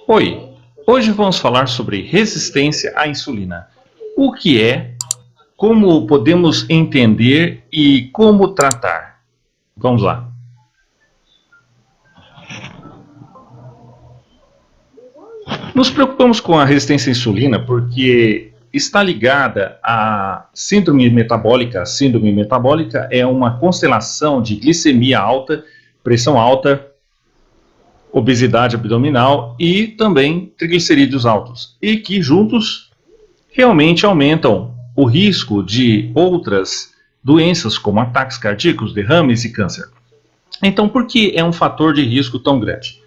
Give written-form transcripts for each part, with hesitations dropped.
Oi, hoje vamos falar sobre resistência à insulina. O que é, como podemos entender e como tratar. Vamos lá. Nos preocupamos com a resistência à insulina porque está ligada à síndrome metabólica. A síndrome metabólica é uma constelação de glicemia alta, pressão alta, obesidade abdominal e também triglicerídeos altos, e que juntos realmente aumentam o risco de outras doenças como ataques cardíacos, derrames e câncer. Então, por que é um fator de risco tão grande?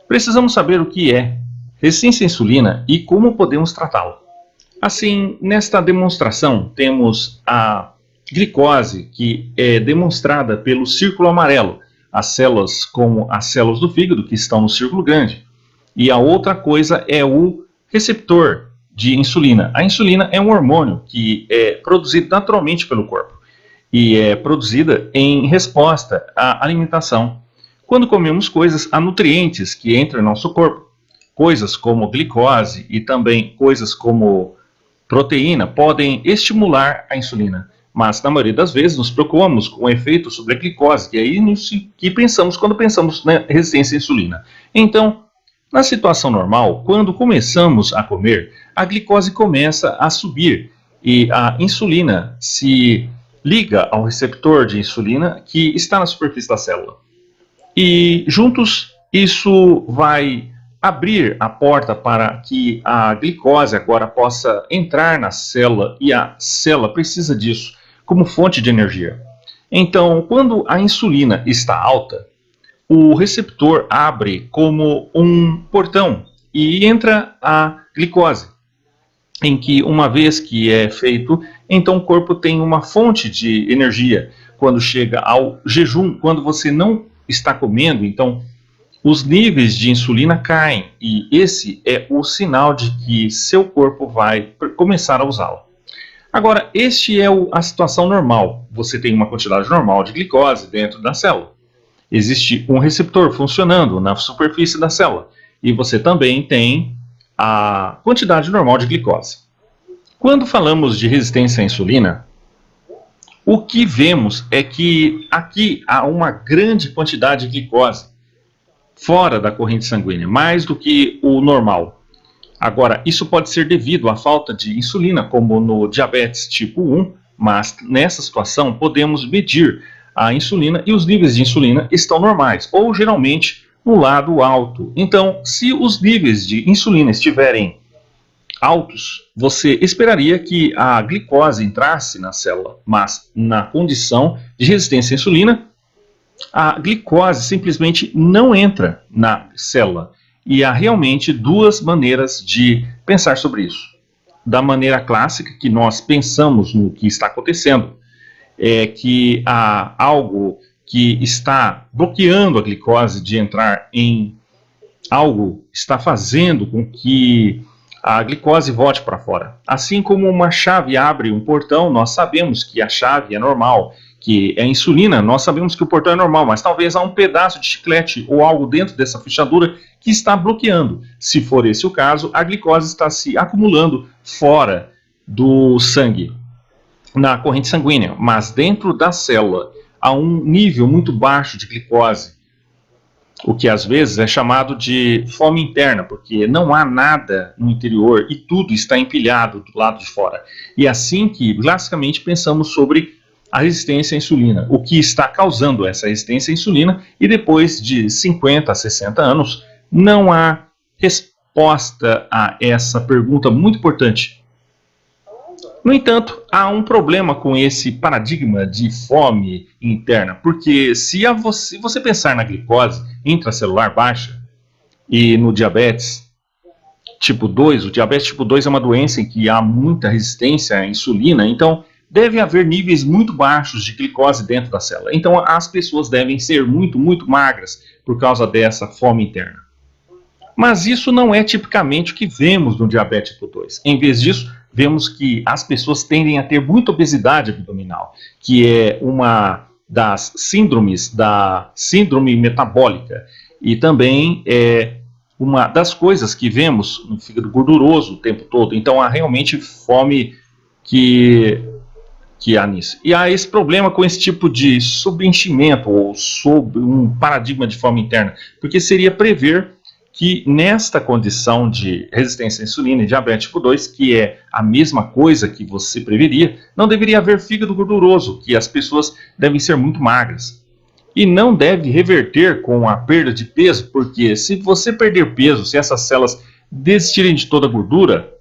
Precisamos saber o que é resistência à insulina e como podemos tratá-la. Assim, nesta demonstração, temos a glicose, que é demonstrada pelo círculo amarelo, as células como as células do fígado, que estão no círculo grande. E a outra coisa é o receptor de insulina. A insulina é um hormônio que é produzido naturalmente pelo corpo e é produzida em resposta à alimentação. Quando comemos coisas, há nutrientes que entram no nosso corpo. Coisas como glicose e também coisas como proteína podem estimular a insulina. Mas, na maioria das vezes, nos preocupamos com o efeito sobre a glicose, que é isso que pensamos quando pensamos na resistência à insulina. Então, na situação normal, quando começamos a comer, a glicose começa a subir e a insulina se liga ao receptor de insulina que está na superfície da célula. E juntos isso vai abrir a porta para que a glicose agora possa entrar na célula, e a célula precisa disso como fonte de energia. Então, quando a insulina está alta, o receptor abre como um portão e entra a glicose, em que uma vez que é feito, então o corpo tem uma fonte de energia. Quando chega ao jejum, quando você não está comendo, então os níveis de insulina caem, e esse é o sinal de que seu corpo vai começar a usá-la. Agora, este é a situação normal. Você tem uma quantidade normal de glicose dentro da célula. Existe um receptor funcionando na superfície da célula, e você também tem a quantidade normal de glicose. Quando falamos de resistência à insulina, o que vemos é que aqui há uma grande quantidade de glicose fora da corrente sanguínea, mais do que o normal. Agora, isso pode ser devido à falta de insulina, como no diabetes tipo 1, mas nessa situação podemos medir a insulina e os níveis de insulina estão normais, ou geralmente no lado alto. Então, se os níveis de insulina estiverem altos, você esperaria que a glicose entrasse na célula, mas na condição de resistência à insulina, a glicose simplesmente não entra na célula. E há realmente duas maneiras de pensar sobre isso. Da maneira clássica, que nós pensamos no que está acontecendo, é que há algo que está bloqueando a glicose de entrar em algo, está fazendo com que a glicose volte para fora. Assim como uma chave abre um portão, nós sabemos que a chave é normal, que é insulina, nós sabemos que o portão é normal, mas talvez há um pedaço de chiclete ou algo dentro dessa fechadura que está bloqueando. Se for esse o caso, a glicose está se acumulando fora do sangue, na corrente sanguínea, mas dentro da célula há um nível muito baixo de glicose, o que às vezes é chamado de fome interna, porque não há nada no interior e tudo está empilhado do lado de fora. E é assim que, basicamente, pensamos sobre a resistência à insulina, o que está causando essa resistência à insulina, e depois de 50 a 60 anos, não há resposta a essa pergunta muito importante. No entanto, há um problema com esse paradigma de fome interna, porque se você pensar na glicose intracelular baixa e no diabetes tipo 2, o diabetes tipo 2 é uma doença em que há muita resistência à insulina, então deve haver níveis muito baixos de glicose dentro da célula. Então as pessoas devem ser muito, muito magras por causa dessa fome interna. Mas isso não é tipicamente o que vemos no diabetes tipo 2. Em vez disso, vemos que as pessoas tendem a ter muita obesidade abdominal, que é uma das síndromes da síndrome metabólica. E também uma das coisas que vemos no fígado gorduroso o tempo todo. Então há realmente fome que há nisso. E há esse problema com esse tipo de subenchimento ou sob um paradigma de fome interna, porque seria prever que nesta condição de resistência à insulina e diabetes tipo 2, que é a mesma coisa que você preveria, não deveria haver fígado gorduroso, que as pessoas devem ser muito magras. E não deve reverter com a perda de peso, porque se você perder peso, se essas células desistirem de toda a gordura,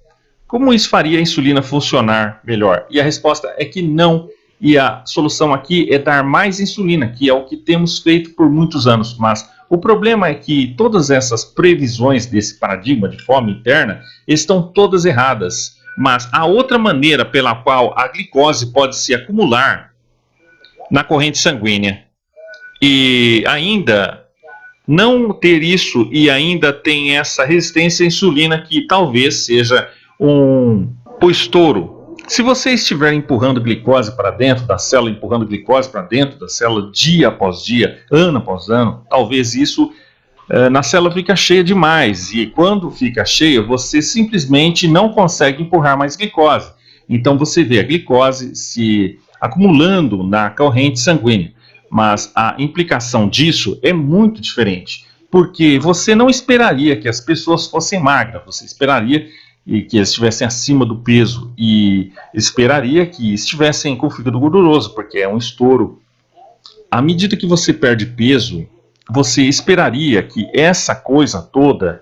como isso faria a insulina funcionar melhor? E a resposta é que não. E a solução aqui é dar mais insulina, que é o que temos feito por muitos anos. Mas o problema é que todas essas previsões desse paradigma de fome interna estão todas erradas. Mas há outra maneira pela qual a glicose pode se acumular na corrente sanguínea. E ainda não ter isso e ainda tem essa resistência à insulina que talvez seja um estouro. Se você estiver empurrando glicose para dentro da célula, empurrando glicose para dentro da célula dia após dia, ano após ano, talvez isso na célula fica cheia demais. E quando fica cheia, você simplesmente não consegue empurrar mais glicose. Então você vê a glicose se acumulando na corrente sanguínea. Mas a implicação disso é muito diferente, porque você não esperaria que as pessoas fossem magras, você esperaria que eles estivessem acima do peso e esperaria que estivessem com o fígado gorduroso, porque é um estouro. À medida que você perde peso, você esperaria que essa coisa toda,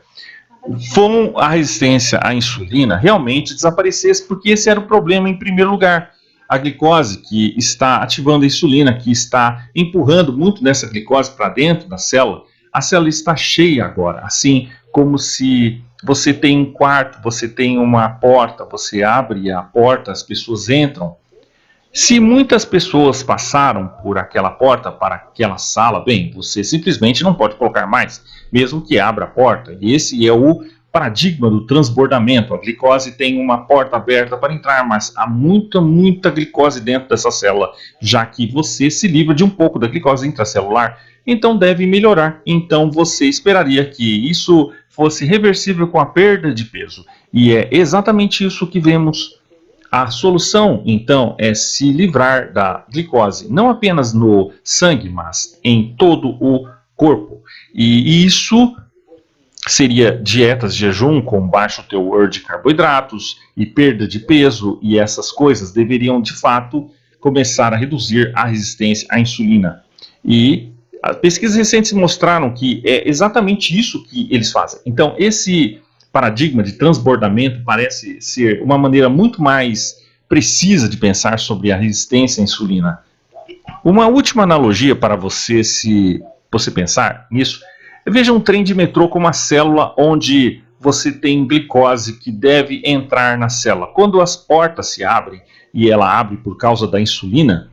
com a resistência à insulina, realmente desaparecesse, porque esse era o problema em primeiro lugar. A glicose que está ativando a insulina, que está empurrando muito dessa glicose para dentro da célula, a célula está cheia agora, assim como se você tem um quarto, você tem uma porta, você abre a porta, as pessoas entram. Se muitas pessoas passaram por aquela porta para aquela sala, bem, você simplesmente não pode colocar mais, mesmo que abra a porta. E esse é o paradigma do transbordamento. A glicose tem uma porta aberta para entrar, mas há muita glicose dentro dessa célula, já que você se livra de um pouco da glicose intracelular, então deve melhorar. Então você esperaria que isso fosse reversível com a perda de peso. E é exatamente isso que vemos. A solução, então, é se livrar da glicose, não apenas no sangue, mas em todo o corpo. E isso seria dietas de jejum com baixo teor de carboidratos e perda de peso, e essas coisas deveriam, de fato, começar a reduzir a resistência à insulina. E pesquisas recentes mostraram que é exatamente isso que eles fazem. Então, esse paradigma de transbordamento parece ser uma maneira muito mais precisa de pensar sobre a resistência à insulina. Uma última analogia para você pensar nisso, veja um trem de metrô como uma célula onde você tem glicose que deve entrar na célula. Quando as portas se abrem, e ela abre por causa da insulina,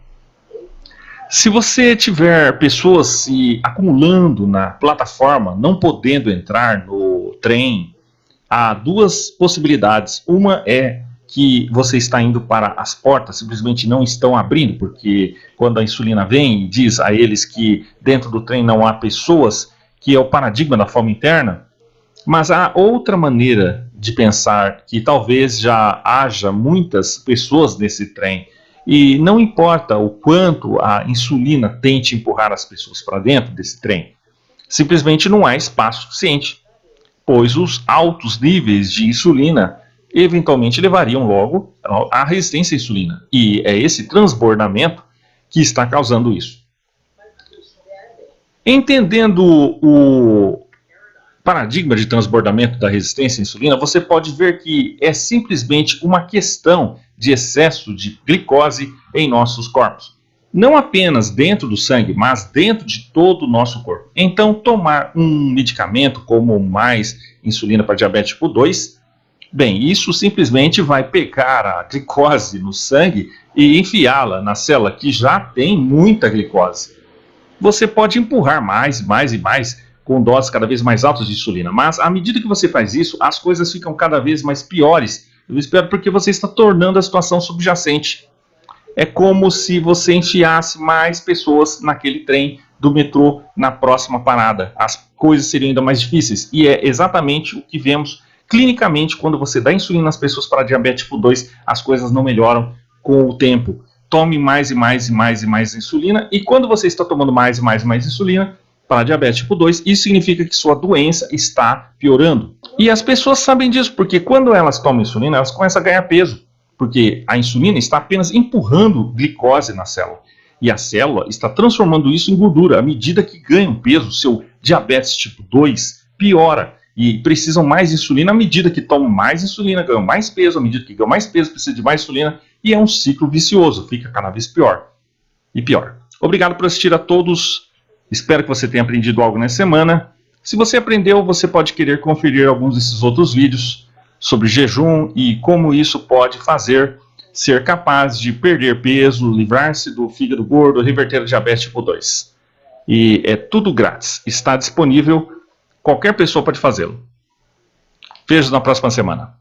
se você tiver pessoas se acumulando na plataforma, não podendo entrar no trem, há duas possibilidades. Uma é que você está indo para as portas, simplesmente não estão abrindo, porque quando a insulina vem e diz a eles que dentro do trem não há pessoas, que é o paradigma da fome interna. Mas há outra maneira de pensar, que talvez já haja muitas pessoas nesse trem, e não importa o quanto a insulina tente empurrar as pessoas para dentro desse trem, simplesmente não há espaço suficiente, pois os altos níveis de insulina eventualmente levariam logo à resistência à insulina. E é esse transbordamento que está causando isso. Entendendo o paradigma de transbordamento da resistência à insulina, você pode ver que é simplesmente uma questão de excesso de glicose em nossos corpos. Não apenas dentro do sangue, mas dentro de todo o nosso corpo. Então, tomar um medicamento como mais insulina para diabetes tipo 2, bem, isso simplesmente vai pegar a glicose no sangue e enfiá-la na célula que já tem muita glicose. Você pode empurrar mais e mais com doses cada vez mais altas de insulina, mas à medida que você faz isso, as coisas ficam cada vez mais piores. Eu espero porque você está tornando a situação subjacente. É como se você enfiasse mais pessoas naquele trem do metrô na próxima parada. As coisas seriam ainda mais difíceis. E é exatamente o que vemos clinicamente quando você dá insulina às pessoas para diabetes tipo 2, as coisas não melhoram com o tempo. Tome mais e mais e mais e mais insulina, e quando você está tomando mais e mais e mais insulina para diabetes tipo 2, isso significa que sua doença está piorando. E as pessoas sabem disso, porque quando elas tomam insulina, elas começam a ganhar peso, porque a insulina está apenas empurrando glicose na célula. E a célula está transformando isso em gordura. À medida que ganham peso, seu diabetes tipo 2 piora. E precisam mais insulina à medida que tomam mais insulina, ganham mais peso, à medida que ganham mais peso, precisam de mais insulina, e é um ciclo vicioso, fica cada vez pior e pior. Obrigado por assistir a todos, espero que você tenha aprendido algo nessa semana. Se você aprendeu, você pode querer conferir alguns desses outros vídeos sobre jejum e como isso pode fazer ser capaz de perder peso, livrar-se do fígado gordo, reverter o diabetes tipo 2. E é tudo grátis, está disponível. Qualquer pessoa pode fazê-lo. Vejo na próxima semana.